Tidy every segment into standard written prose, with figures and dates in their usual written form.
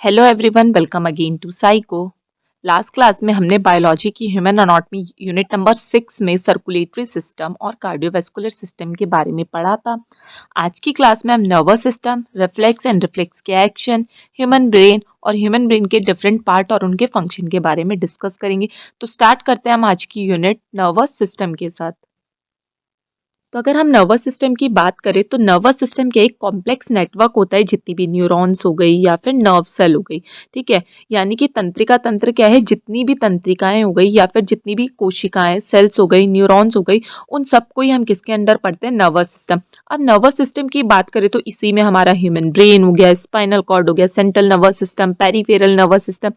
Hello everyone, welcome again to psycho. Last class में हमने biology की ह्यूमन अनाटॉमी यूनिट नंबर 6 में circulatory system और कार्डियोवैस्कुलर सिस्टम के बारे में पढ़ा था। आज की क्लास में हम nervous system, reflex and reflex के एक्शन, ह्यूमन ब्रेन और ह्यूमन ब्रेन के डिफरेंट पार्ट और उनके फंक्शन के बारे में डिस्कस करेंगे। तो स्टार्ट करते हैं हम आज की यूनिट नर्वस सिस्टम के साथ। तो अगर हम नर्वस सिस्टम की बात करें तो नर्वस सिस्टम के एक कॉम्प्लेक्स नेटवर्क होता है, जितनी भी न्यूरॉन्स हो गई या फिर नर्व सेल हो गई, ठीक है। यानी कि तंत्रिका तंत्र क्या है, जितनी भी तंत्रिकाएं हो गई या फिर जितनी भी कोशिकाएं, सेल्स हो गई, न्यूरॉन्स हो गई, उन सबको ही हम किसके अंडर पढ़ते हैं, नर्वस सिस्टम। अब नर्वस सिस्टम की बात करें तो इसी में हमारा ह्यूमन ब्रेन हो गया, स्पाइनल कॉर्ड हो गया, central nervous system, peripheral nervous system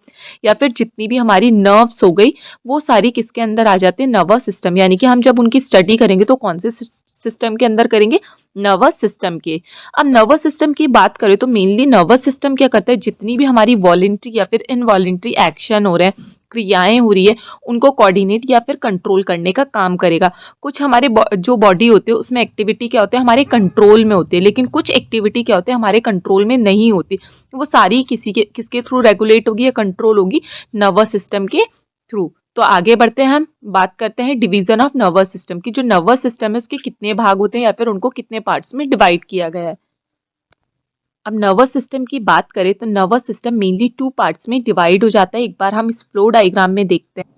या फिर जितनी भी हमारी नर्व्स हो गई, वो सारी किसके अंदर आ जाते हैं, नर्वस सिस्टम। यानी कि हम जब उनकी स्टडी करेंगे तो कौन से सिस्टम के अंदर करेंगे, नर्वस सिस्टम के। अब नर्वस सिस्टम की बात करें तो मेनली नर्वस सिस्टम क्या करता है, जितनी भी हमारी वॉलेंट्री या फिर इनवॉलेंट्री एक्शन हो रहे हैं, क्रियाएं हो रही है, उनको कोऑर्डिनेट या फिर कंट्रोल करने का काम करेगा। कुछ हमारे जो बॉडी होते हैं उसमें एक्टिविटी क्या होते हैं, हमारे कंट्रोल में होती है, लेकिन कुछ एक्टिविटी क्या होते हैं, हमारे कंट्रोल में नहीं होती। वो सारी किसके थ्रू रेगुलेट होगी या कंट्रोल होगी, नर्वस सिस्टम के थ्रू। तो आगे बढ़ते हैं, हम बात करते हैं डिवीजन ऑफ नर्वस सिस्टम की। जो नर्वस सिस्टम है उसके कितने भाग होते हैं या फिर उनको कितने पार्ट्स में डिवाइड किया गया है। अब नर्वस सिस्टम की बात करें तो नर्वस सिस्टम मेनली 2 पार्ट्स में डिवाइड हो जाता है। एक बार हम इस फ्लो डायग्राम में देखते हैं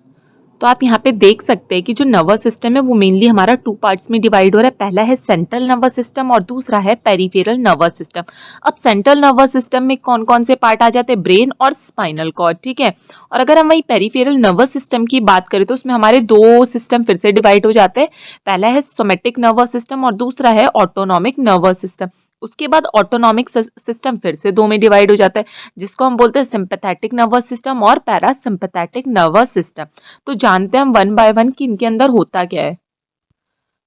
तो आप यहाँ पे देख सकते हैं कि जो नर्वस सिस्टम है वो मेनली हमारा 2 पार्ट्स में डिवाइड हो रहा है। पहला है सेंट्रल नर्वस सिस्टम और दूसरा है पेरिफेरल नर्वस सिस्टम। अब सेंट्रल नर्वस सिस्टम में कौन कौन से पार्ट आ जाते हैं, ब्रेन और स्पाइनल कॉर्ड, ठीक है। और अगर हम वही पेरिफेरल नर्वस सिस्टम की बात करें तो उसमें हमारे 2 सिस्टम फिर से डिवाइड हो जाते हैं। पहला है सोमेटिक नर्वस सिस्टम और दूसरा है ऑटोनॉमिक नर्वस सिस्टम। उसके बाद ऑटोनॉमिक सिस्टम फिर से 2 में डिवाइड हो जाता है, जिसको हम बोलते हैं सिंपैथेटिक नर्वस सिस्टम और पैरासिम्पैथेटिक नर्वस सिस्टम। तो जानते हैं हम वन बाय वन कि इनके अंदर होता क्या है।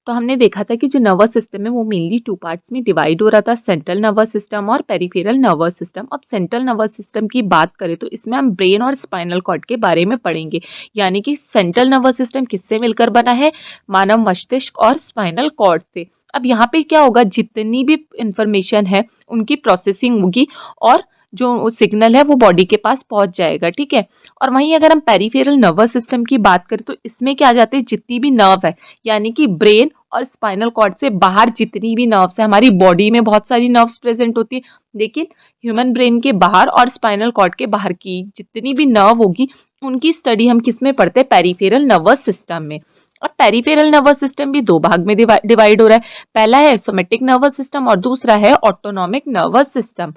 तो हमने देखा था कि जो नर्वस सिस्टम है वो मेनली 2 पार्ट्स में डिवाइड हो रहा था, सेंट्रल नर्वस सिस्टम और पेरिफेरल नर्वस सिस्टम। अब सेंट्रल नर्वस सिस्टम की बात करें तो इसमें हम ब्रेन और स्पाइनल कॉर्ड के बारे में पढ़ेंगे। यानी कि सेंट्रल नर्वस सिस्टम किससे मिलकर बना है, मानव मस्तिष्क और स्पाइनल कॉर्ड से। अब यहाँ पे क्या होगा, जितनी भी इंफॉर्मेशन है उनकी प्रोसेसिंग होगी और जो सिग्नल है वो बॉडी के पास पहुंच जाएगा, ठीक है। और वहीं अगर हम पेरिफेरल नर्वस सिस्टम की बात करें तो इसमें क्या आ जाते हैं, जितनी भी नर्व है, यानी कि ब्रेन और स्पाइनल कॉर्ड से बाहर जितनी भी नर्व्स है, हमारी बॉडी में बहुत सारी नर्व्स प्रेजेंट होती है, लेकिन ह्यूमन ब्रेन के बाहर और स्पाइनल कॉर्ड के बाहर की जितनी भी नर्व होगी उनकी स्टडी हम किस में पढ़ते हैं, पेरिफेरल नर्वस सिस्टम में। अब पेरिफेरल नर्वस सिस्टम भी 2 भाग में डिवाइड हो रहा है। पहला है सोमेटिक नर्वस सिस्टम और दूसरा है ऑटोनॉमिक नर्वस सिस्टम।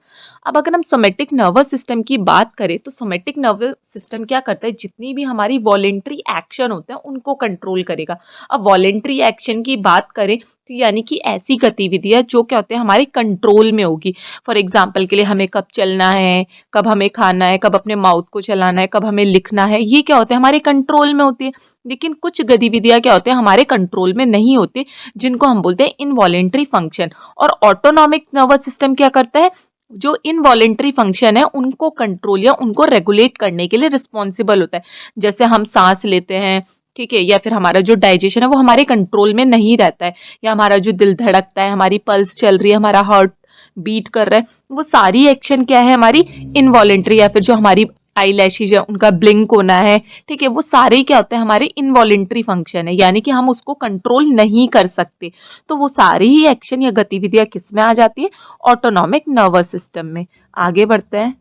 अब अगर हम सोमेटिक नर्वस सिस्टम की बात करें तो सोमेटिक नर्वस सिस्टम क्या करता है, जितनी भी हमारी वॉलेंट्री एक्शन होते हैं उनको कंट्रोल करेगा। अब वॉलेंट्री एक्शन की बात करें तो यानी कि ऐसी गतिविधियां जो क्या होते हैं, हमारे कंट्रोल में होगी। फॉर एग्जाम्पल के लिए हमें कब चलना है, कब हमें खाना है, कब अपने माउथ को चलाना है, कब हमें लिखना है, ये क्या होते हैं, हमारे कंट्रोल में होती है। लेकिन कुछ गतिविधियां क्या होते हैं, हमारे कंट्रोल में नहीं होती, जिनको हम बोलते हैं इनवॉलेंट्री फंक्शन। और ऑटोनॉमिक नर्वस सिस्टम क्या करता है, जो इनवॉलेंट्री फंक्शन है उनको कंट्रोल या उनको रेगुलेट करने के लिए रिस्पॉन्सिबल होता है। जैसे हम सांस लेते हैं, ठीक है, या फिर हमारा जो डाइजेशन है वो हमारे कंट्रोल में नहीं रहता है, या हमारा जो दिल धड़कता है, हमारी पल्स चल रही है, हमारा हार्ट बीट कर रहा है, वो सारी एक्शन क्या है, हमारी इनवॉलेंट्री। या फिर जो हमारी आई लैशेज है उनका ब्लिंक होना है, ठीक है, वो सारे क्या होते हैं, हमारे इनवॉलेंट्री फंक्शन है, यानी कि हम उसको कंट्रोल नहीं कर सकते। तो वो सारी ही एक्शन या गतिविधियां किस में आ जाती है, ऑटोनॉमिक नर्वस सिस्टम में। आगे बढ़ते हैं,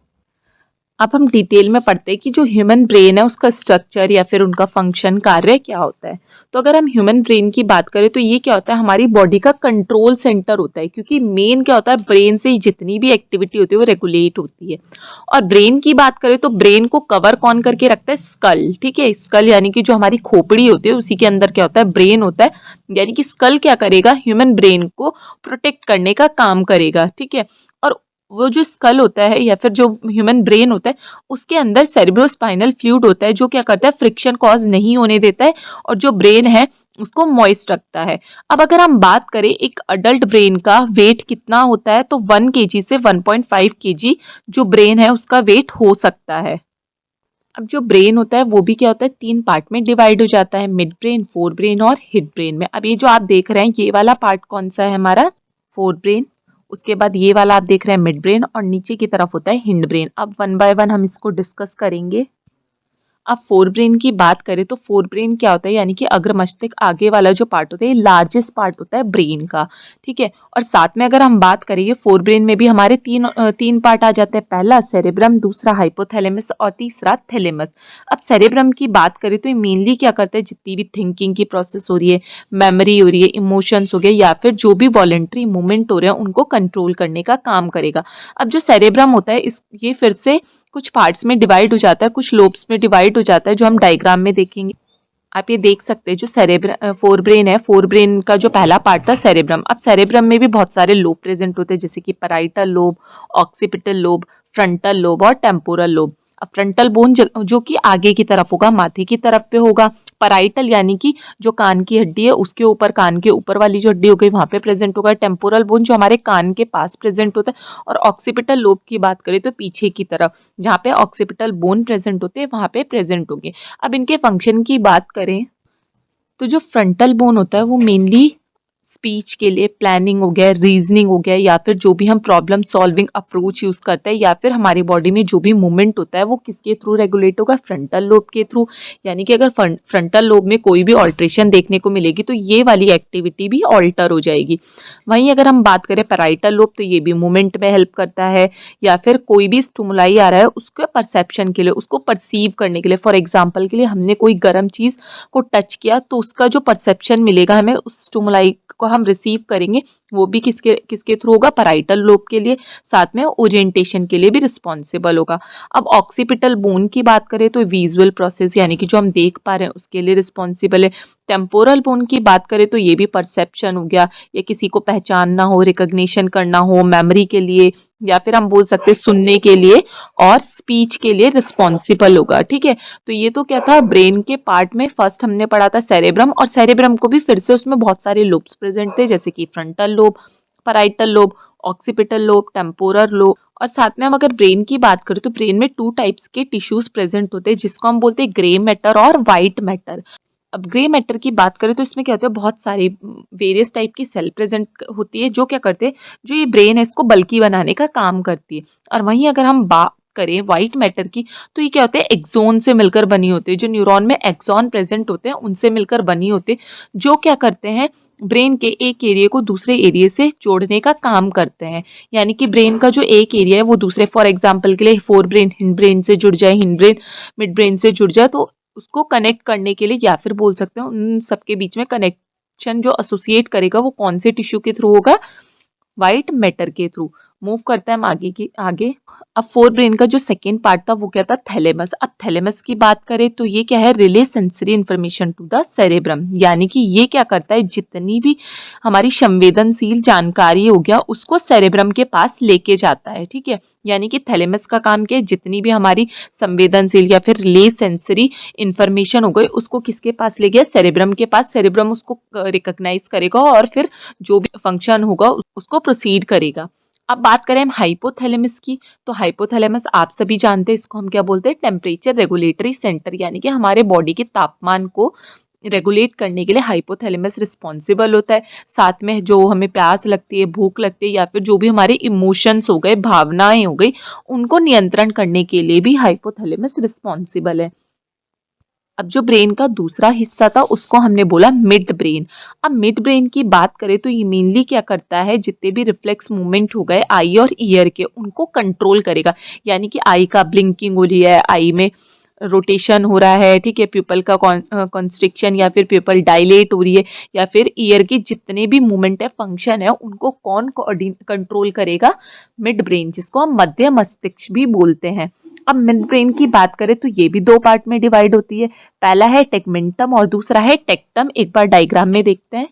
अब हम डिटेल में पढ़ते हैं कि जो ह्यूमन ब्रेन है उसका स्ट्रक्चर या फिर उनका फंक्शन, कार्य क्या होता है। तो अगर हम ह्यूमन ब्रेन की बात करें तो ये क्या होता है, हमारी बॉडी का कंट्रोल सेंटर होता है, क्योंकि मेन क्या होता है, ब्रेन से ही जितनी भी एक्टिविटी होती है वो रेगुलेट होती है। और ब्रेन की बात करें तो ब्रेन को कवर कौन करके रखता है, स्कल, ठीक है। स्कल यानी कि जो हमारी खोपड़ी होती है उसी के अंदर क्या होता है, ब्रेन होता है। यानी कि स्कल क्या करेगा, ह्यूमन ब्रेन को प्रोटेक्ट करने का काम करेगा, ठीक है। और वो जो स्कल होता है या फिर जो ह्यूमन ब्रेन होता है उसके अंदर सेरेब्रोस्पाइनल फ्लूइड होता है, जो क्या करता है, फ्रिक्शन कॉज नहीं होने देता है और जो ब्रेन है उसको मॉइस्ट रखता है। अब अगर हम बात करें एक अडल्ट ब्रेन का वेट कितना होता है, तो 1 kg से 1.5 kg जो ब्रेन है उसका वेट हो सकता है। अब जो ब्रेन होता है वो भी क्या होता है, 3 पार्ट में डिवाइड हो जाता है, मिड ब्रेन, फोर ब्रेन और हिड ब्रेन में। अब ये जो आप देख रहे हैं ये वाला पार्ट कौन सा है, हमारा फोर ब्रेन। उसके बाद ये वाला आप देख रहे हैं मिड ब्रेन और नीचे की तरफ होता है हिंड ब्रेन। अब वन बाय वन हम इसको डिस्कस करेंगे। अब फोर ब्रेन की बात करें तो फोर ब्रेन क्या होता है, यानी कि अग्र मस्तिष्क आगे वाला जो पार्ट होता है ये लार्जेस्ट पार्ट होता है ब्रेन का, ठीक है। और साथ में अगर हम बात करें ये फोर ब्रेन में भी हमारे तीन पार्ट आ जाते हैं, पहला सेरेब्रम, दूसरा हाइपोथैलेमस और तीसरा थैलेमस। अब सेरेब्रम की बात करें तो ये मेनली क्या करता है, जितनी भी थिंकिंग की प्रोसेस हो रही है, मेमोरी हो रही है, इमोशंस हो गए या फिर जो भी वॉलेंट्री मूवमेंट हो रहे हैं उनको कंट्रोल करने का काम करेगा। अब जो सेरेब्रम होता है ये फिर से कुछ पार्ट्स में डिवाइड हो जाता है, कुछ लोब्स में डिवाइड हो जाता है, जो हम डायग्राम में देखेंगे। आप ये देख सकते हैं जो फोर ब्रेन है, फोर ब्रेन का जो पहला पार्ट था सेरेब्रम। अब सेरेब्रम में भी बहुत सारे लोब प्रेजेंट होते हैं, जैसे कि parietal lobe, occipital lobe, frontal lobe और टेम्पोरल लोब। अब फ्रंटल बोन जो कि आगे की तरफ होगा, माथे की तरफ पे होगा। पैराइटल यानी कि जो कान की हड्डी है उसके ऊपर, कान के ऊपर वाली जो हड्डी हो गई वहां पे प्रेजेंट होगा। टेम्पोरल बोन जो हमारे कान के पास प्रेजेंट होता है। और ऑक्सीपिटल लोब की बात करें तो पीछे की तरफ, जहाँ पे ऑक्सीपिटल बोन प्रेजेंट होते हैं वहां पे प्रेजेंट होंगे। अब इनके फंक्शन की बात करें तो जो फ्रंटल बोन होता है वो मेनली स्पीच के लिए, प्लानिंग हो गया, रीजनिंग हो गया, या फिर जो भी हम प्रॉब्लम सॉल्विंग अप्रोच यूज करते हैं, या फिर हमारी बॉडी में जो भी मूवमेंट होता है वो किसके थ्रू रेगुलेट होगा, फ्रंटल लोब के थ्रू। यानी कि अगर फ्रंटल लोब में कोई भी ऑल्ट्रेशन देखने को मिलेगी तो ये वाली एक्टिविटी भी ऑल्टर हो जाएगी। वहीं अगर हम बात करें पैराइटल लोब तो ये भी मूवमेंट में हेल्प करता है, या फिर कोई भी स्टिमुलाई आ रहा है उसके परसेप्शन के लिए, उसको परसीव करने के लिए। फॉर एग्जाम्पल के लिए हमने कोई गर्म चीज को टच किया तो उसका जो परसेप्शन मिलेगा हमें, उस स्टिमुलाई को हम रिसीव करेंगे, वो भी किसके किसके थ्रू होगा, पैराइटल लोब के लिए। साथ में ओरिएंटेशन के लिए भी रिस्पॉन्सिबल होगा। अब ऑक्सीपिटल बोन की बात करें तो विजुअल प्रोसेस यानी कि जो हम देख पा रहे हैं उसके लिए रिस्पॉन्सिबल है। टेम्पोरल बोन की बात करें तो ये भी परसेप्शन हो गया, या किसी को पहचानना हो, रिकॉग्निशन करना हो, मेमोरी के लिए, या फिर हम बोल सकते हैं सुनने के लिए और स्पीच के लिए रिस्पॉन्सिबल होगा, ठीक है। तो ये तो क्या था ब्रेन के पार्ट में, फर्स्ट हमने पढ़ा था सेरेब्रम, और सेरेब्रम को भी फिर से उसमें बहुत सारे लोब्स प्रेजेंट थे, जैसे कि frontal lobe, parietal lobe, occipital lobe, temporal lobe. और साथ में हम अगर ब्रेन की बात करें तो ब्रेन में टू टाइप्स के टिश्यूज प्रेजेंट होते हैं, जिसको हम बोलते हैं ग्रे मैटर और व्हाइट मैटर। अब ग्रे मैटर की बात करें तो इसमें क्या होता है, बहुत सारी वेरियस टाइप की सेल प्रेजेंट होती है, जो क्या करते हैं, जो ये ब्रेन है इसको बल्कि बनाने का काम करती है। और वहीं अगर हम बात करें व्हाइट मैटर की तो ये क्या होते हैं, एक्सोन से मिलकर बनी होती है। जो न्यूरॉन में एक्सोन प्रेजेंट होते हैं उनसे मिलकर बनी होती है, जो क्या करते हैं, ब्रेन के एक एरिया को दूसरे एरिया से जोड़ने का काम करते हैं। यानी कि ब्रेन का जो एक एरिया है वो दूसरे, फॉर एग्जाम्पल के लिए फोर ब्रेन हिंड ब्रेन से जुड़ जाए, हिंड ब्रेन मिड ब्रेन से जुड़ जाए, तो उसको कनेक्ट करने के लिए, या फिर बोल सकते हैं उन सबके बीच में कनेक्शन जो एसोसिएट करेगा वो कौन से टिश्यू के थ्रू होगा, व्हाइट मैटर के थ्रू। मूव करता है हम आगे। अब फोर ब्रेन का जो सेकेंड पार्ट था वो क्या था, थैलेमस। अब थैलेमस की बात करें तो ये क्या है, relay sensory information to the cerebrum. यानी कि ये क्या करता है, जितनी भी हमारी संवेदनशील जानकारी हो गया उसको सेरेब्रम के पास लेके जाता है, ठीक है। यानी कि थैलेमस का काम क्या है, जितनी भी हमारी संवेदनशील या फिर रिले सेंसरी इन्फॉर्मेशन हो गई उसको किसके पास ले गया, सेरेब्रम के पास। सेरेब्रम उसको रिकॉग्नाइज करेगा और फिर जो भी फंक्शन होगा उसको प्रोसीड करेगा। अब बात करें हम हाइपोथैलेमस की, तो हाइपोथैलेमस आप सभी जानते हैं, इसको हम क्या बोलते हैं, टेम्परेचर रेगुलेटरी सेंटर। यानी कि हमारे बॉडी के तापमान को रेगुलेट करने के लिए हाइपोथैलेमस रिस्पॉन्सिबल होता है। साथ में जो हमें प्यास लगती है, भूख लगती है, या फिर जो भी हमारे इमोशंस हो गए, भावनाएं हो गई, उनको नियंत्रण करने के लिए भी हाइपोथैलेमस रिस्पॉन्सिबल है। अब जो ब्रेन का दूसरा हिस्सा था उसको हमने बोला मिड ब्रेन। अब मिड ब्रेन की बात करें तो ये मेनली क्या करता है, जितने भी रिफ्लेक्स मूवमेंट हो गए आई और ईयर के उनको कंट्रोल करेगा। यानी कि आई का ब्लिंकिंग हो रही है, आई में रोटेशन हो रहा है, ठीक है, प्यूपल का कॉन्स्ट्रिक्शन या फिर प्यूपल डायलेट हो रही है, या फिर ईयर की जितने भी मूवमेंट है, फंक्शन है, उनको कौन कंट्रोल करेगा, मिड ब्रेन, जिसको हम मध्य मस्तिष्क भी बोलते हैं। अब मिड ब्रेन की बात करें तो ये भी दो पार्ट में डिवाइड होती है, पहला है टेगमेंटम और दूसरा है टेक्टम। एक बार डायग्राम में देखते हैं।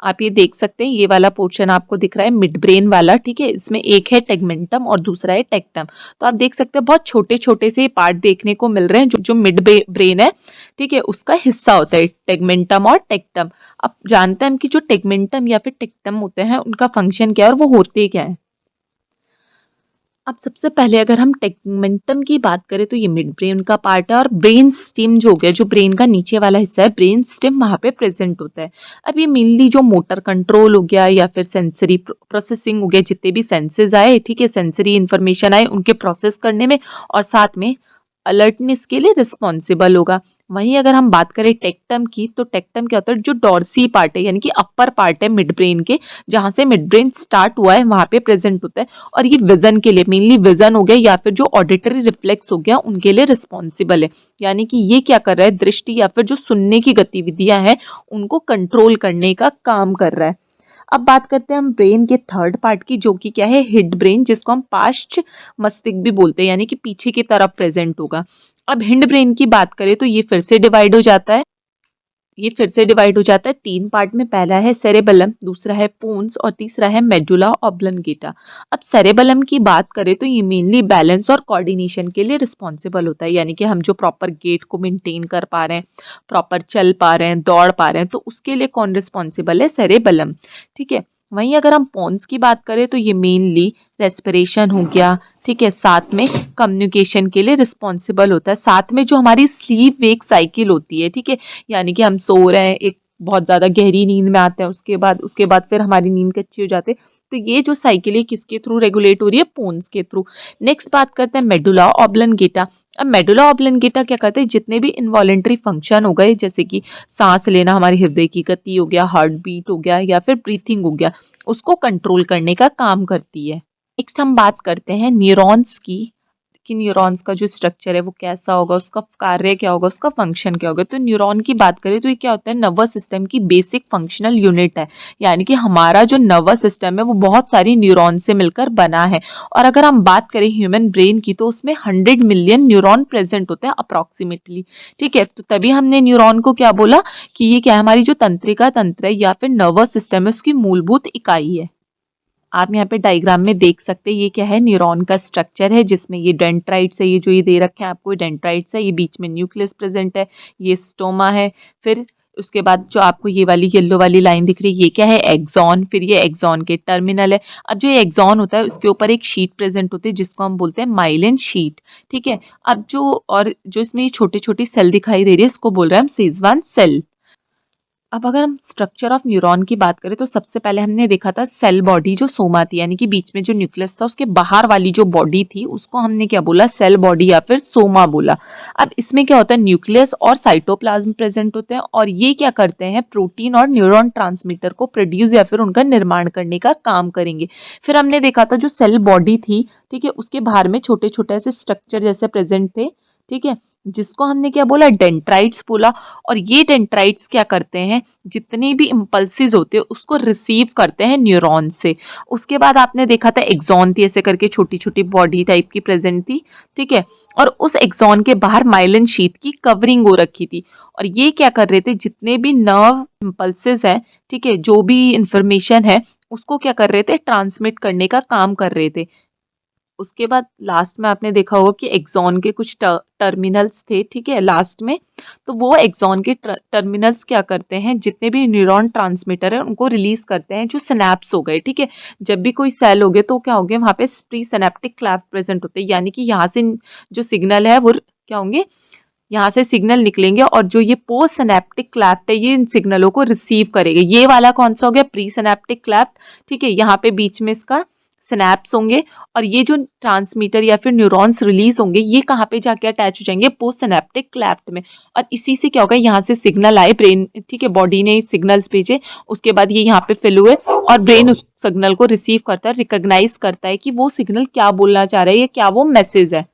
आप ये देख सकते हैं, ये वाला पोर्शन आपको दिख रहा है मिड ब्रेन वाला, ठीक है। इसमें एक है टेगमेंटम और दूसरा है टेक्टम। तो आप देख सकते हैं बहुत छोटे छोटे से पार्ट देखने को मिल रहे हैं, जो मिड ब्रेन है, ठीक है, उसका हिस्सा होता है टेगमेंटम और टेक्टम। अब जानते हैं हम कि जो टेगमेंटम या फिर टेक्टम होते हैं उनका फंक्शन क्या है और वो होते क्या है। अब सबसे पहले अगर हम टेगमेंटम की बात करें तो ये मिड ब्रेन का पार्ट है और ब्रेन स्टेम जो हो गया, जो ब्रेन का नीचे वाला हिस्सा है, ब्रेन स्टेम वहाँ पे प्रेजेंट होता है। अब ये मेनली जो मोटर कंट्रोल हो गया या फिर सेंसरी प्रोसेसिंग हो गया, जितने भी सेंसेस आए, ठीक है, सेंसरी इंफॉर्मेशन आए उनके प्रोसेस करने में और साथ में अलर्टनेस के लिए रिस्पॉन्सिबल होगा। वहीं अगर हम बात करें टेक्टम की, तो टेक्टम क्या होता है, जो डॉर्सी पार्ट है यानी कि अपर पार्ट है मिड ब्रेन के, जहां से मिड ब्रेन स्टार्ट हुआ है वहां पे प्रेजेंट होता है और ये विजन के लिए, मेनली विजन हो गया या फिर जो ऑडिटरी रिफ्लेक्स हो गया उनके लिए रिस्पॉन्सिबल है। यानी कि ये क्या कर रहा है, दृष्टि या फिर जो सुनने की गतिविधियां हैं उनको कंट्रोल करने का काम कर रहा है। अब बात करते हैं हम ब्रेन के थर्ड पार्ट की, जो कि क्या है, हिड ब्रेन, जिसको हम पाश्च मस्तिष्क भी बोलते हैं, यानी कि पीछे की तरफ प्रेजेंट होगा। अब हिंड ब्रेन की बात करें तो ये फिर से डिवाइड हो जाता है, ये फिर से डिवाइड हो जाता है तीन पार्ट में। पहला है सेरेबेलम, दूसरा है पोन्स और तीसरा है मेडुला ऑब्लंगेटा। अब सेरेबेलम की बात करें तो ये मेनली बैलेंस और कोऑर्डिनेशन के लिए रिस्पॉन्सिबल होता है, यानी कि हम जो प्रॉपर गेट को मेंटेन कर पा रहे हैं, प्रॉपर चल पा रहे हैं, दौड़ पा रहे हैं, तो उसके लिए कौन रिस्पॉन्सिबल है, सेरेबेलम, ठीक है। वहीं अगर हम पोन्स की बात करें तो ये मेनली रेस्पिरेशन हो गया, ठीक है, साथ में कम्युनिकेशन के लिए रिस्पॉन्सिबल होता है, साथ में जो हमारी स्लीप वेक साइकिल होती है, ठीक है, यानी कि हम सो रहे हैं, एक बहुत ज़्यादा गहरी नींद में आते हैं, उसके बाद फिर हमारी नींद कच्ची हो जाती है, तो ये जो साइकिल है किसके थ्रू रेगुलेट हो रही है, पोन्स के थ्रू। नेक्स्ट बात करते हैं मेडुला ऑब्लंगेटा। अब मेडुला ऑब्लंगेटा क्या करते हैं, जितने भी इनवॉलेंट्री फंक्शन हो गए, जैसे कि सांस लेना, हमारी हृदय की गति हो गया, हार्ट बीट हो गया या फिर ब्रीथिंग हो गया, उसको कंट्रोल करने का काम करती है। नेक्स्ट हम बात करते हैं न्यूरॉन्स की, कि न्यूरॉन्स का जो स्ट्रक्चर है वो कैसा होगा, उसका कार्य क्या होगा, उसका फंक्शन क्या होगा। तो न्यूरॉन की बात करें तो ये क्या होता है, नर्वस सिस्टम की बेसिक फंक्शनल यूनिट है, यानी कि हमारा जो नर्वस सिस्टम है वो बहुत सारी न्यूरॉन से मिलकर बना है। और अगर हम बात करें ह्यूमन ब्रेन की तो उसमें 100 मिलियन न्यूरॉन प्रेजेंट होते हैं अप्रॉक्सीमेटली, ठीक है। तो तभी हमने न्यूरॉन को क्या बोला कि ये क्या है, हमारी जो तंत्रिका तंत्र है या फिर नर्वस सिस्टम है उसकी मूलभूत इकाई है। आप यहाँ पे डायग्राम में देख सकते हैं ये क्या है, न्यूरॉन का स्ट्रक्चर है, जिसमें ये डेंड्राइट्स है, ये जो ये दे रखे हैं आपको, डेंड्राइट्स है, ये बीच में न्यूक्लियस प्रेजेंट है, ये स्टोमा है, फिर उसके बाद जो आपको ये वाली येलो वाली लाइन दिख रही है ये क्या है, एक्सॉन, फिर ये एक्सॉन के टर्मिनल है। अब जो ये एक्सॉन होता है उसके ऊपर एक शीट प्रेजेंट होती है जिसको हम बोलते हैं माइलिन शीट, ठीक है। अब जो इसमें ये छोटी छोटी सेल दिखाई दे रही है इसको बोल रहे हैं हम सेजवान सेल। अब अगर हम स्ट्रक्चर ऑफ न्यूरॉन की बात करें तो सबसे पहले हमने देखा था सेल बॉडी, जो सोमा थी, यानी कि बीच में जो न्यूक्लियस था उसके बाहर वाली जो बॉडी थी उसको हमने क्या बोला, सेल बॉडी या फिर सोमा बोला। अब इसमें क्या होता है, न्यूक्लियस और साइटोप्लाज्म प्रेजेंट होते हैं और ये क्या करते हैं, प्रोटीन और न्यूरॉन ट्रांसमीटर को प्रोड्यूस या फिर उनका निर्माण करने का काम करेंगे। फिर हमने देखा था जो सेल बॉडी थी, ठीक है, उसके बाहर में छोटे छोटे ऐसे स्ट्रक्चर जैसे प्रेजेंट थे, ठीक है, जिसको हमने क्या बोला, डेंड्राइट्स बोला। और ये डेंड्राइट्स क्या करते हैं, जितने भी इम्पल्सिस होते हैं उसको रिसीव करते हैं न्यूरॉन से। उसके बाद आपने देखा था एक्सॉन थी, ऐसे करके छोटी छोटी बॉडी टाइप की प्रेजेंट थी, ठीक है, और उस एक्सॉन के बाहर माइलिन शीथ की कवरिंग हो रखी थी और ये क्या कर रहे थे, जितने भी नर्व इम्पल्सिस हैं, ठीक है, जो भी इंफॉर्मेशन है उसको क्या कर रहे थे, ट्रांसमिट करने का काम कर रहे थे। उसके बाद लास्ट में आपने देखा होगा कि एक्सॉन के कुछ टर्मिनल्स थे, ठीक है, लास्ट में, तो वो एक्सॉन के टर्मिनल्स क्या करते हैं, जितने भी न्यूरॉन ट्रांसमीटर है उनको रिलीज करते हैं, जो सिनैप्स हो गए, ठीक है। जब भी कोई सेल हो गए तो क्या हो गया, वहाँ पे प्री सिनेप्टिक क्लैप प्रेजेंट होते हैं, यानी कि यहाँ से जो सिग्नल है वो क्या होंगे, यहाँ से सिग्नल निकलेंगे और जो ये पोस्ट सिनेप्टिक क्लैप है ये इन सिग्नलों को रिसीव करेगा। ये वाला कौन सा हो गया, प्री सिनेप्टिक क्लैप, ठीक है, यहाँ पे बीच में इसका सिनैप्स होंगे और ये जो ट्रांसमीटर या फिर न्यूरॉन्स रिलीज होंगे ये कहाँ पे जाके अटैच हो जाएंगे, पोस्ट सिनेप्टिक क्लैप्ट में। और इसी से क्या होगा, यहाँ से सिग्नल आए ब्रेन, ठीक है, बॉडी ने सिग्नल्स भेजे, उसके बाद ये यहाँ पे फिल हुए और ब्रेन उस सिग्नल को रिसीव करता है, रिकॉग्नाइज करता है कि वो सिग्नल क्या बोलना चाह रहा है या क्या वो मैसेज है।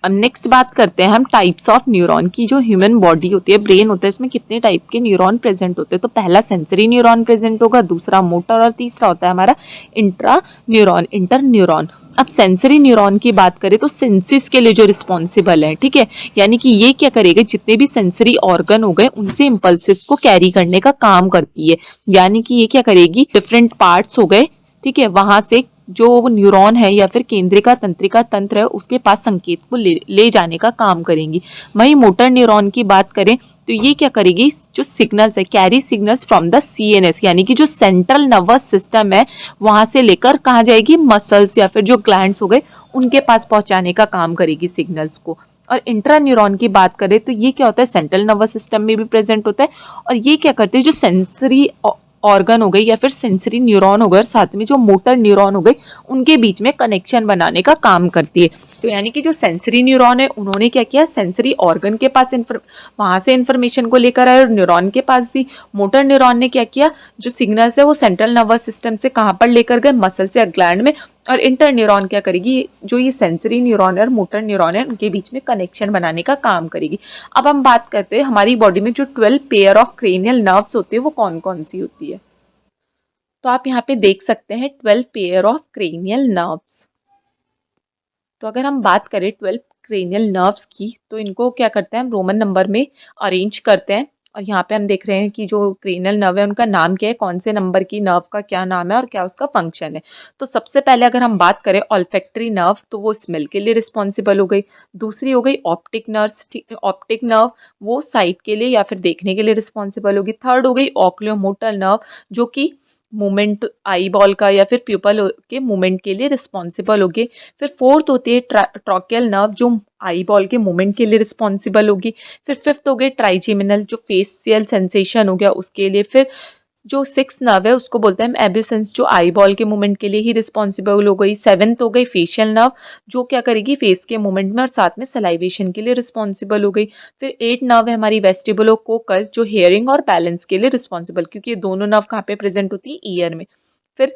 अब नेक्स्ट बात करते हैं हम टाइप्स ऑफ न्यूरॉन की। जो ह्यूमन बॉडी होती है, ब्रेन होता है, इसमें कितने टाइप के न्यूरॉन प्रेजेंट होते हैं। तो पहला सेंसरी न्यूरॉन प्रेजेंट होगा, दूसरा मोटर और तीसरा होता है हमारा इंट्रा न्यूरॉन, इंटर न्यूरॉन। अब सेंसरी न्यूरॉन की बात करें तो सेंसिस के लिए जो रिस्पॉन्सिबल है, ठीक है, यानी कि ये क्या करेगा, जितने भी सेंसरी ऑर्गन हो गए उनसे इम्पल्सिस को कैरी करने का काम करती है, यानी कि ये क्या करेगी, डिफरेंट पार्ट्स हो गए, ठीक है, वहां से जो न्यूरॉन है या फिर केंद्रिका तंत्रिका तंत्र है उसके पास संकेत को ले जाने का काम करेंगी। वहीं मोटर न्यूरॉन की बात करें तो ये क्या करेगी, जो सिग्नल्स है carry signals from the CNS यानी कि जो सेंट्रल नर्वस सिस्टम है वहां से लेकर कहाँ जाएगी, मसल्स या फिर जो ग्लैंड्स हो गए उनके पास पहुंचाने का काम करेगी सिग्नल्स को। और इंट्रा न्यूरॉन की बात करें तो ये क्या होता है, सेंट्रल नर्वस सिस्टम में भी प्रेजेंट होता है और ये क्या करते हैं, जो सेंसरी ऑर्गन हो गई या फिर सेंसरी न्यूरॉन हो गए और साथ में जो मोटर न्यूरॉन हो गई उनके बीच में कनेक्शन बनाने का काम करती है। तो यानी कि जो सेंसरी न्यूरॉन है उन्होंने क्या किया, सेंसरी ऑर्गन के पास वहां से इंफॉर्मेशन को लेकर आए और न्यूरॉन के पास भी मोटर न्यूरॉन ने क्या किया, जो सिग्नल्स है वो सेंट्रल नर्वस सिस्टम से कहाँ पर लेकर गए, मसल्स या ग्लैंड में। और इंटर न्यूरॉन क्या करेगी, जो ये सेंसरी न्यूरॉन है और मोटर न्यूरॉन है उनके बीच में कनेक्शन बनाने का काम करेगी। अब हम बात करते हैं हमारी बॉडी में जो 12 पेयर ऑफ क्रेनियल नर्व्स होती है वो कौन कौन सी होती है। तो आप यहाँ पे देख सकते हैं 12 पेयर ऑफ क्रेनियल नर्व्स। तो अगर हम बात करें 12 क्रेनियल नर्व्स की तो इनको क्या करते हैं हम रोमन नंबर में अरेंज करते हैं। और यहाँ पे हम देख रहे हैं कि जो क्रेनियल नर्व है उनका नाम क्या है, कौन से नंबर की नर्व का क्या नाम है और क्या उसका फंक्शन है। तो सबसे पहले अगर हम बात करें ऑल्फैक्टरी नर्व तो वो स्मेल के लिए रिस्पॉन्सिबल हो गई। दूसरी हो गई ऑप्टिक नर्व, वो साइट के लिए या फिर देखने के लिए रिस्पॉन्सिबल होगी। थर्ड हो गई ऑक्लियोमोटर नर्व जो कि मूवमेंट आई बॉल का या फिर प्यूपल के मूवमेंट के लिए रिस्पॉन्सिबल होगी। फिर फोर्थ होती है ट्रॉकियल नर्व जो आई बॉल के मूवमेंट के लिए रिस्पॉन्सिबल होगी। फिर फिफ्थ हो गई ट्राइजेमिनल जो फेशियल सेंसेशन हो गया उसके लिए। फिर जो सिक्स नर्व है उसको बोलते हैं हम एब्यूसेंस जो आई बॉल के मूवमेंट के लिए ही रिस्पॉन्सिबल हो गई। सेवेंथ हो गई फेशियल नर्व जो क्या करेगी फेस के मूवमेंट में और साथ में सलाइवेशन के लिए रिस्पॉन्सिबल हो गई। फिर एट नर्व है हमारी वेस्टिबुलोकोकल जो हेयरिंग और बैलेंस के लिए रिस्पॉन्सिबल, क्योंकि ये दोनों नर्व कहाँ पे प्रेजेंट होती है, ईयर में। फिर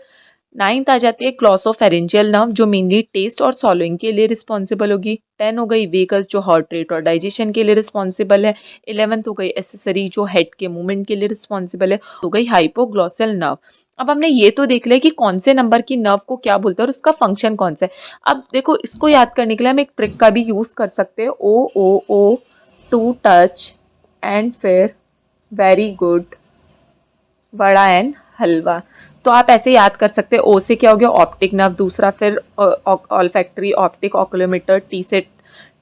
नाइन्थ आ जाती है ग्लॉसोफेरेंजियल नर्व जो मेनली टेस्ट और सॉलोइंग के लिए रिस्पॉन्सिबल होगी। 10 हो गई वेगस जो हार्ट रेट और डाइजेशन के लिए रिस्पॉन्सिबल है। 11th हो गई एसेसरी जो हेड के मूवमेंट के लिए रिस्पॉन्सिबल है। हो गई हाइपोग्लॉसल नर्व। अब हमने ये तो देख लिया कि कौन से नंबर की नर्व को क्या बोलते हैं और उसका फंक्शन कौन सा है। अब देखो इसको याद करने के लिए हम एक ट्रिक का भी यूज कर सकते हैं, O टू टच एंड फिर वेरी गुड वड़ा एंड हलवा। तो आप ऐसे याद कर सकते हैं, ओ से क्या हो गया ऑप्टिक नर्व, दूसरा फिर ऑल्फैक्टरी ऑप्टिक ऑक्यूलोमीटर, टी से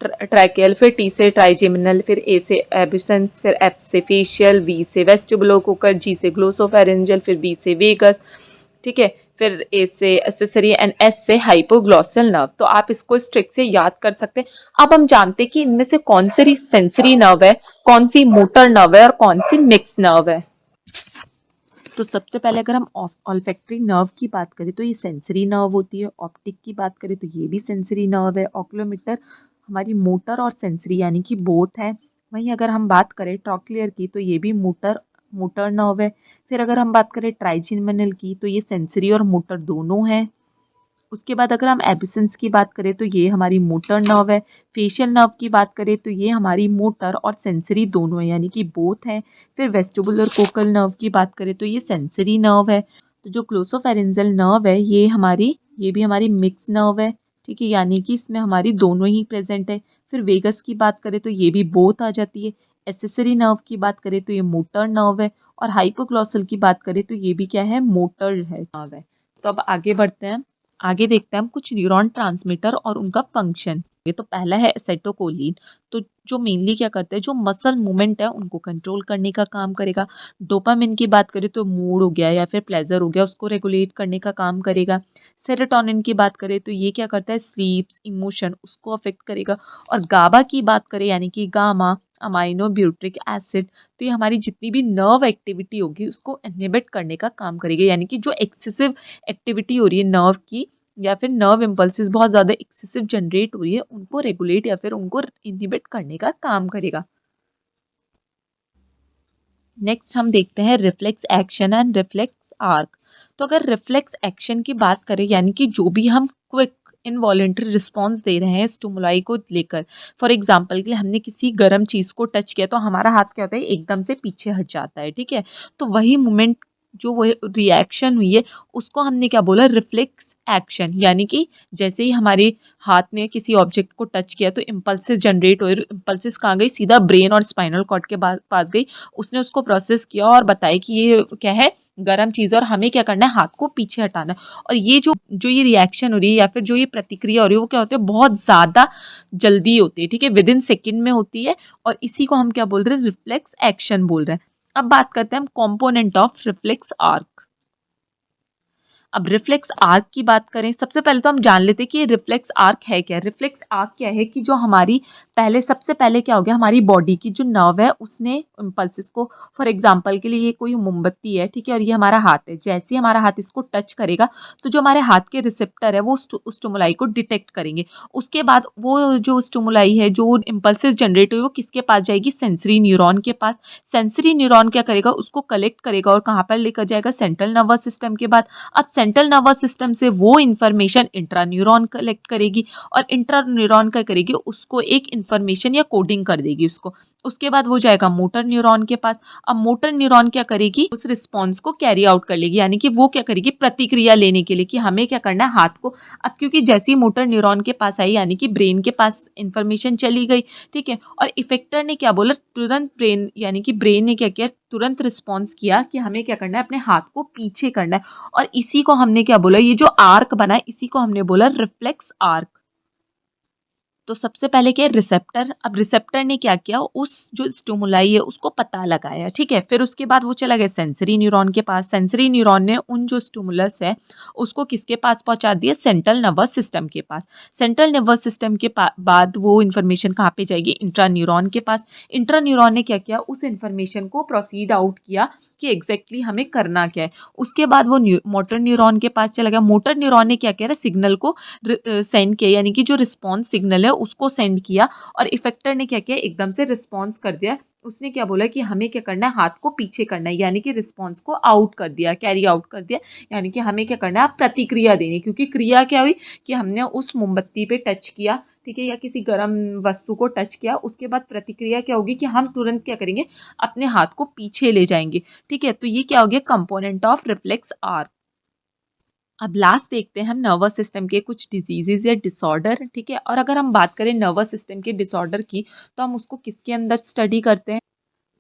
ट्रैकियल, फिर टी से ट्राइजेमिनल, फिर ए से एब्यूसेंस, फिर एफ से फेशियल, वी से वेस्टिबुलोकोकल, जी से ग्लोसोफेरेंजियल, फिर बी से वेगस, ठीक है, फिर ए से एसेसरी एंड एच से हाइपोग्लॉसल नर्व। तो आप इसको इस ट्रिक से याद कर सकते हैं। अब हम जानते हैं कि इनमें से कौन सी सेंसरी नर्व है, कौन सी मोटर नर्व है और कौन सी मिक्स नर्व है। तो सबसे पहले अगर हम ऑल्फैक्टरी नर्व की बात करें तो ये सेंसरी नर्व होती है। ऑप्टिक की बात करें तो ये भी सेंसरी नर्व है। ऑक्यूलोमीटर हमारी मोटर और सेंसरी यानी कि बोथ है। वहीं अगर हम बात करें ट्रॉक्लियर की तो ये भी मोटर मोटर नर्व है। फिर अगर हम बात करें ट्राइजेमिनल की तो ये सेंसरी और मोटर दोनों है। उसके बाद अगर हम एब्सेंस की बात करें तो ये हमारी मोटर नर्व है। फेशियल नर्व की बात करें तो ये हमारी मोटर और सेंसरी दोनों है यानी कि बोथ है। फिर वेस्टिबुलर कोकल नर्व की बात करें तो ये सेंसरी नर्व है। तो जो ग्लोसोफेरेंजियल नर्व है ये भी हमारी मिक्स नर्व है, ठीक है, यानी कि इसमें हमारी दोनों ही प्रेजेंट है। फिर वेगस की बात करें तो ये भी बोथ आ जाती है। एसेसरी नर्व की बात करें तो ये मोटर नर्व है और हाइपोग्लॉसल की बात करें तो ये भी क्या है, मोटर है नर्व है। तो अब आगे बढ़ते हैं, आगे देखते हैं हम कुछ न्यूरॉन ट्रांसमीटर और उनका फंक्शन। ये तो पहला है एसेटोकोलिन, तो जो मेनली क्या करते हैं, जो मसल मूवमेंट है उनको कंट्रोल करने का काम करेगा। डोपामिन की बात करें तो मूड हो गया या फिर प्लेजर हो गया उसको रेगुलेट करने का काम करेगा। सेरोटोनिन की बात करें तो ये क्या करता है, स्लीप्स इमोशन उसको अफेक्ट करेगा। और गाबा की बात करें यानी कि गामा अमाइनो ब्यूट्रिक एसिड, तो ये हमारी जितनी भी नर्व एक्टिविटी होगी उसको इनहिबिट करने का काम करेगा, यानी कि जो एक्सेसिव एक्टिविटी हो रही है नर्व की या फिर नर्व इम्पल्सिस बहुत ज़्यादा एक्सेसिव जनरेट हो रही है उनको रेगुलेट या फिर उनको इनहिबिट करने का काम करेगा। नेक्स्ट हम देखते हैं reflex action and reflex arc. तो अगर रिफ्लेक्स एक्शन की बात करें यानी कि जो भी हम क्विक इनवॉलेंट्री रिस्पॉन्स दे रहे हैं स्टिमुलाई को लेकर, फॉर एग्जांपल के लिए हमने किसी गर्म चीज़ को टच किया तो हमारा हाथ क्या होता है एकदम से पीछे हट जाता है, ठीक है, तो वही मोमेंट जो वो रिएक्शन हुई है उसको हमने क्या बोला, रिफ्लेक्स एक्शन। यानी कि जैसे ही हमारे हाथ ने किसी ऑब्जेक्ट को टच किया तो इम्पल्सेस जनरेट हुए, इम्पल्सेस कहाँ गई, सीधा ब्रेन और स्पाइनल कॉर्ड के पास गई। उसने उसको प्रोसेस किया और बताया कि ये क्या है, गर्म चीज़ है और हमें क्या करना है, हाथ को पीछे हटाना है। और ये जो जो ये रिएक्शन हो रही है या फिर जो ये प्रतिक्रिया हो रही है वो क्या होती है, बहुत ज़्यादा जल्दी होती है, ठीक है, विद इन सेकेंड में होती है। और इसी को हम क्या बोल रहे हैं, रिफ्लेक्स एक्शन बोल रहे हैं। अब बात करते हैं हम कंपोनेंट ऑफ रिफ्लेक्स आर्क। अब रिफ्लेक्स आर्क की बात करें, सबसे पहले तो हम जान लेते हैं कि रिफ्लेक्स आर्क है क्या। रिफ्लेक्स आर्क क्या है कि जो हमारी सबसे पहले क्या हो गया, हमारी बॉडी की जो नर्व है उसने इम्पल्सिस को, फॉर एग्जांपल के लिए ये कोई मोमबत्ती है, ठीक है, और ये हमारा हाथ है। जैसे ही हमारा हाथ इसको टच करेगा तो जो हमारे हाथ के रिसेप्टर है वो उस स्टिमुलाई को डिटेक्ट करेंगे। उसके बाद वो जो स्टिमुलाई है, जो इम्पल्सिस जनरेट हुई, वो किसके पास जाएगी, सेंसरी न्यूरॉन के पास। सेंसरी न्यूरॉन क्या करेगा, उसको कलेक्ट करेगा और कहाँ पर लेकर जाएगा, सेंट्रल नर्वस सिस्टम के बाद। अब सेंट्रल नर्वस सिस्टम से वो इंफॉर्मेशन इंट्रा न्यूरॉन कलेक्ट करेगी और इंट्रा न्यूरॉन क्या करेगी, उसको एक इंफॉर्मेशन या कोडिंग कर देगी उसको। उसके बाद वो जाएगा मोटर न्यूरॉन के पास। अब मोटर न्यूरॉन क्या करेगी, उस रिस्पॉन्स को कैरी आउट कर लेगी, यानी कि वो क्या करेगी, प्रतिक्रिया लेने के लिए कि हमें क्या करना है, हाथ को। अब क्योंकि जैसे ही मोटर न्यूरॉन के पास आई, यानी कि ब्रेन के पास इंफॉर्मेशन चली गई, ठीक है, और इफेक्टर ने क्या बोला, तुरंत ब्रेन, यानी कि ब्रेन ने क्या किया, तुरंत रिस्पॉन्स किया कि हमें क्या करना है, अपने हाथ को पीछे करना है। और इसी को हमने क्या बोला, ये जो आर्क बना है इसी को हमने बोला रिफ्लेक्स आर्क। तो सबसे पहले क्या है, रिसेप्टर। अब रिसेप्टर ने क्या किया, उस जो स्टिमुलाई है उसको पता लगाया, ठीक है। फिर उसके बाद वो चला गया सेंसरी न्यूरॉन के पास। सेंसरी न्यूरॉन ने उन जो स्टिमुलस है उसको किसके पास पहुंचा दिया, सेंट्रल नर्वस सिस्टम के पास। सेंट्रल नर्वस सिस्टम के बाद वो इन्फॉर्मेशन कहाँ पे जाएगी, इंट्रा न्यूरॉन के पास। इंट्रा न्यूरॉन ने क्या किया, उस इन्फॉर्मेशन को प्रोसीड आउट किया कि एग्जैक्टली हमें करना क्या है। उसके बाद वो मोटर न्यूरॉन के पास चला गया। मोटर न्यूरॉन ने क्या किया, सिग्नल को सेंड किया, यानी कि जो रिस्पॉन्स सिग्नल है उसको सेंड किया। और इफेक्टर ने क्या किया, एकदम से रिस्पॉन्स कर दिया। उसने क्या बोला कि हमें क्या करना है, हाथ को पीछे करना है, यानी कि रिस्पॉन्स को आउट कर दिया, कैरी आउट कर दिया। यानी कि हमें क्या करना है, प्रतिक्रिया देनी। क्योंकि क्रिया क्या हुई कि हमने उस मोमबत्ती पे टच किया, ठीक है, या किसी गर्म वस्तु को टच किया, उसके बाद प्रतिक्रिया क्या होगी कि हम तुरंत क्या करेंगे, अपने हाथ को पीछे ले जाएंगे, ठीक है। तो ये क्या हो गया, कंपोनेंट ऑफ रिफ्लेक्स आर्क। अब लास्ट देखते हैं हम नर्वस सिस्टम के कुछ डिजीजेज या डिसऑर्डर, ठीक है। और अगर हम बात करें नर्वस सिस्टम के डिसऑर्डर की, तो हम उसको किसके अंदर स्टडी करते हैं,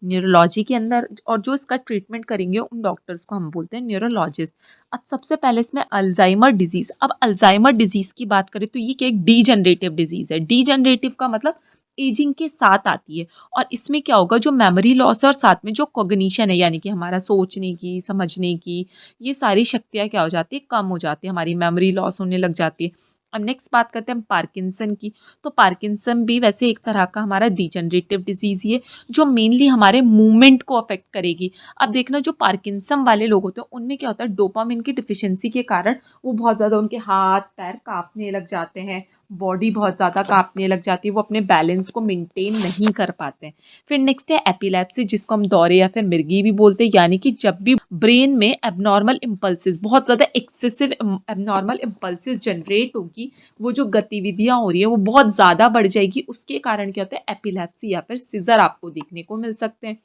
न्यूरोलॉजी के अंदर। और जो इसका ट्रीटमेंट करेंगे उन डॉक्टर्स को हम बोलते हैं न्यूरोलॉजिस्ट। अब सबसे पहले इसमें अल्जाइमर डिजीज। अब अल्जाइमर डिजीज की बात करें तो ये क्या, एक डीजनरेटिव डिजीज है। डीजनरेटिव का मतलब एजिंग के साथ आती है। और इसमें क्या होगा, जो मेमोरी लॉस है और साथ में जो कॉग्निशन है, यानी कि हमारा सोचने की, समझने की, ये सारी शक्तियाँ क्या हो जाती है, कम हो जाती है, हमारी मेमोरी लॉस होने लग जाती है। अब नेक्स्ट बात करते हैं हम पार्किंसन की। तो पार्किंसन भी वैसे एक तरह का हमारा डिजनरेटिव डिजीज ही है, जो मेनली हमारे मूवमेंट को अफेक्ट करेगी। अब देखना, जो पार्किंसम वाले लोग होते हैं उनमें क्या होता है, डोपामिन की डिफिशियंसी के कारण वो बहुत ज़्यादा, उनके हाथ पैर कांपने लग जाते हैं, बॉडी बहुत ज़्यादा कांपने लग जाती है, वो अपने बैलेंस को मेंटेन नहीं कर पाते हैं। फिर नेक्स्ट है एपिलेप्सी, जिसको हम दौरे या फिर मिर्गी भी बोलते हैं। यानी कि जब भी ब्रेन में एबनॉर्मल इम्पल्सिस, बहुत ज़्यादा एक्सेसिव एबनॉर्मल इम्पल्सिस जनरेट होगी, वो जो गतिविधियाँ हो रही है वो बहुत ज़्यादा बढ़ जाएगी, उसके कारण क्या होता है, एपिलेप्सी या फिर सीजर आपको देखने को मिल सकते हैं।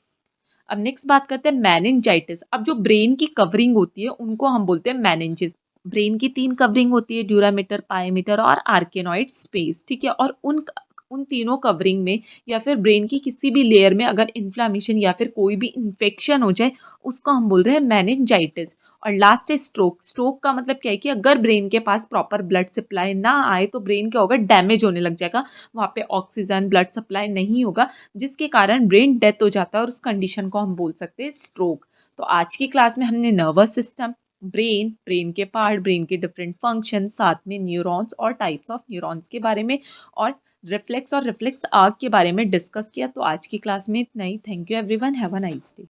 अब नेक्स्ट बात करते हैं मेनिंजाइटिस। अब जो ब्रेन की कवरिंग होती है उनको हम बोलते हैं मेनिंजेस। ब्रेन की 3 कवरिंग होती है, ड्यूरामीटर, पाइमीटर और आर्केनॉइड स्पेस, ठीक है। और उन तीनों कवरिंग में या फिर ब्रेन की किसी भी लेयर में अगर इन्फ्लामेशन या फिर कोई भी इन्फेक्शन हो जाए, उसको हम बोल रहे हैं मेनिंजाइटिस। और लास्ट है स्ट्रोक। स्ट्रोक का मतलब क्या है कि अगर ब्रेन के पास प्रॉपर ब्लड सप्लाई ना आए तो ब्रेन क्या होगा, डैमेज होने लग जाएगा, वहाँ पे ऑक्सीजन ब्लड सप्लाई नहीं होगा, जिसके कारण ब्रेन डेथ हो जाता है और उस कंडीशन को हम बोल सकते हैं स्ट्रोक। तो आज की क्लास में हमने नर्वस सिस्टम, ब्रेन, ब्रेन के पार्ट, ब्रेन के डिफरेंट फंक्शन, साथ में न्यूरॉन्स और टाइप्स ऑफ न्यूरॉन्स के बारे में और रिफ्लेक्स और रिफ्लेक्स आर्क के बारे में डिस्कस किया। तो आज की क्लास में इतना ही। Thank you everyone, have a nice day.